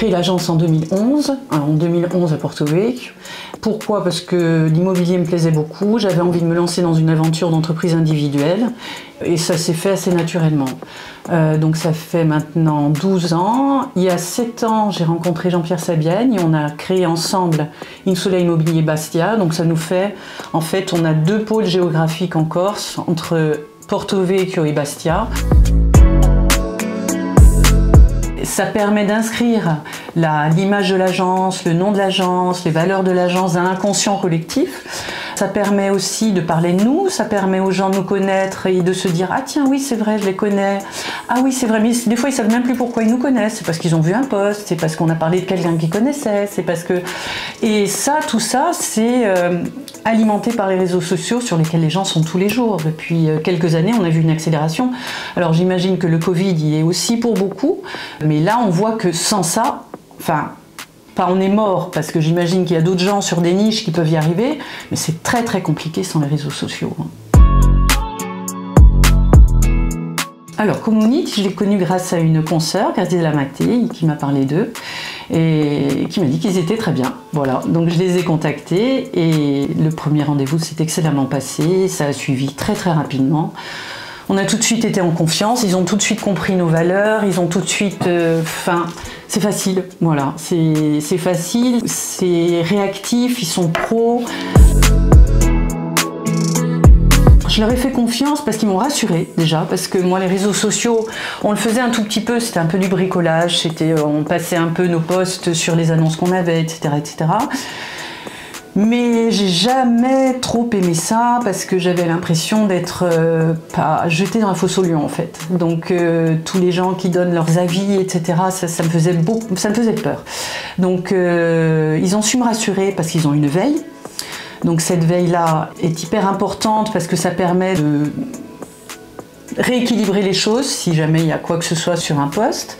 créé l'agence en 2011, à Porto Vecchio. Pourquoi? Parce que l'immobilier me plaisait beaucoup, j'avais envie de me lancer dans une aventure d'entreprise individuelle et ça s'est fait assez naturellement. Donc ça fait maintenant 12 ans. Il y a 7 ans, j'ai rencontré Jean-Pierre Sabienne et on a créé ensemble Insula Immobilier Bastia. Donc ça nous fait, en fait, on a 2 pôles géographiques en Corse, entre Porto Vecchio et Bastia. Ça permet d'inscrire l'image de l'agence, le nom de l'agence, les valeurs de l'agence dans l'inconscient collectif. Ça permet aussi de parler de nous, ça permet aux gens de nous connaître et de se dire « Ah tiens, oui, c'est vrai, je les connais. Ah oui, c'est vrai. » Mais des fois, ils ne savent même plus pourquoi ils nous connaissent. C'est parce qu'ils ont vu un post, c'est parce qu'on a parlé de quelqu'un qu'ils connaissaient, c'est parce que... Et ça, tout ça, c'est alimenté par les réseaux sociaux sur lesquels les gens sont tous les jours. Depuis quelques années, on a vu une accélération. Alors j'imagine que le Covid y est aussi pour beaucoup, mais là, on voit que sans ça, enfin... Pas on est mort, parce que j'imagine qu'il y a d'autres gens sur des niches qui peuvent y arriver, mais c'est très très compliqué sans les réseaux sociaux. Alors Community, je l'ai connu grâce à une consoeur, Graziella Mattei, qui m'a parlé d'eux et qui m'a dit qu'ils étaient très bien. Voilà, donc je les ai contactés et le premier rendez-vous s'est excellemment passé, ça a suivi très très rapidement. On a tout de suite été en confiance, ils ont tout de suite compris nos valeurs, ils ont tout de suite... c'est facile, voilà, c'est facile, c'est réactif, ils sont pros. Je leur ai fait confiance parce qu'ils m'ont rassurée déjà, parce que moi les réseaux sociaux, on le faisait un tout petit peu, c'était un peu du bricolage, on passait un peu nos posts sur les annonces qu'on avait, etc., etc. Mais j'ai jamais trop aimé ça parce que j'avais l'impression d'être pas jetée dans la fosse aux lions en fait. Donc tous les gens qui donnent leurs avis, etc., ça me faisait peur. Donc ils ont su me rassurer parce qu'ils ont une veille. Donc cette veille-là est hyper importante parce que ça permet de rééquilibrer les choses si jamais il y a quoi que ce soit sur un poste.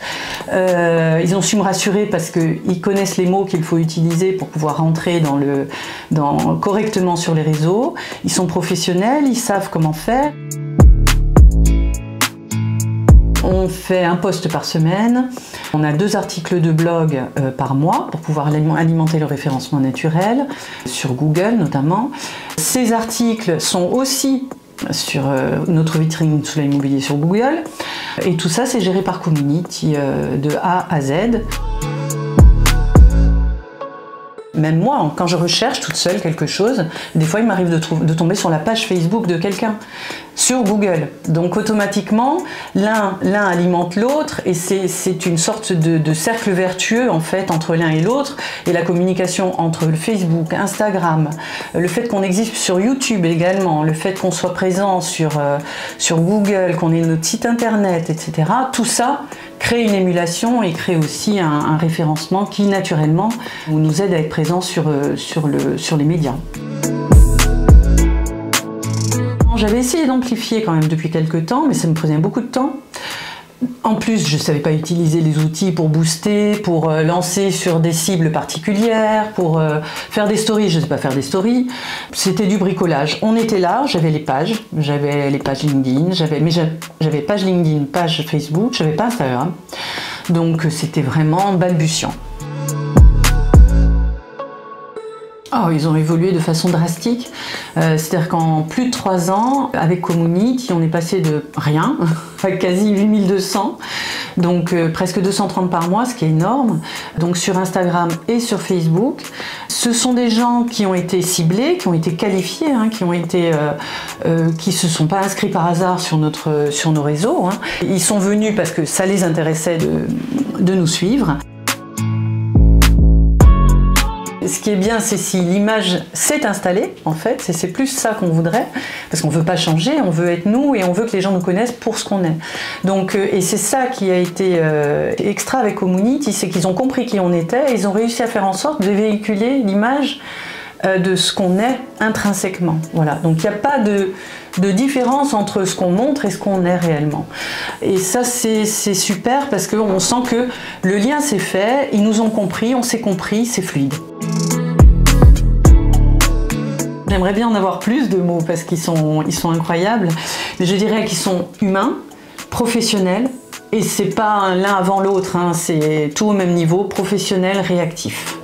Ils ont su me rassurer parce qu'ils connaissent les mots qu'il faut utiliser pour pouvoir rentrer correctement sur les réseaux. Ils sont professionnels, ils savent comment faire. On fait un post par semaine, on a 2 articles de blog par mois pour pouvoir alimenter le référencement naturel, sur Google notamment. Ces articles sont aussi sur notre vitrine sous l'immobilier sur Google. Et tout ça, c'est géré par Community de A à Z. Même moi, quand je recherche toute seule quelque chose, des fois il m'arrive de tomber sur la page Facebook de quelqu'un, sur Google. Donc automatiquement, l'un alimente l'autre et c'est une sorte de cercle vertueux en fait entre l'un et l'autre. Et la communication entre le Facebook, Instagram, le fait qu'on existe sur YouTube également, le fait qu'on soit présent sur Google, qu'on ait notre site internet, etc. Tout ça crée une émulation et crée aussi un référencement qui naturellement nous aide à être présent sur les médias. J'avais essayé d'amplifier quand même depuis quelques temps, mais ça me prenait beaucoup de temps. En plus, je ne savais pas utiliser les outils pour booster, pour lancer sur des cibles particulières, pour faire des stories. Je ne sais pas faire des stories. C'était du bricolage. On était là, j'avais les pages LinkedIn, mais j'avais page LinkedIn, page Facebook, je n'avais pas Instagram. Donc c'était vraiment balbutiant. Oh, ils ont évolué de façon drastique, c'est-à-dire qu'en plus de 3 ans, avec Community, on est passé de rien à quasi 8200, donc presque 230 par mois, ce qui est énorme. Donc sur Instagram et sur Facebook, ce sont des gens qui ont été ciblés, qui ont été qualifiés, hein, qui se sont pas inscrits par hasard sur nos réseaux. Hein. Ils sont venus parce que ça les intéressait de nous suivre. Ce qui est bien, c'est si l'image s'est installée, en fait, c'est plus ça qu'on voudrait, parce qu'on ne veut pas changer, on veut être nous et on veut que les gens nous connaissent pour ce qu'on est. Donc, et c'est ça qui a été extra avec Community, c'est qu'ils ont compris qui on était et ils ont réussi à faire en sorte de véhiculer l'image de ce qu'on est intrinsèquement. Voilà. Donc il n'y a pas de différence entre ce qu'on montre et ce qu'on est réellement. Et ça c'est super parce qu'on sent que le lien s'est fait, ils nous ont compris, on s'est compris, c'est fluide. J'aimerais bien en avoir plus de mots parce qu'ils sont incroyables, mais je dirais qu'ils sont humains, professionnels Et c'est pas l'un avant l'autre, hein, c'est tout au même niveau, professionnel, réactif.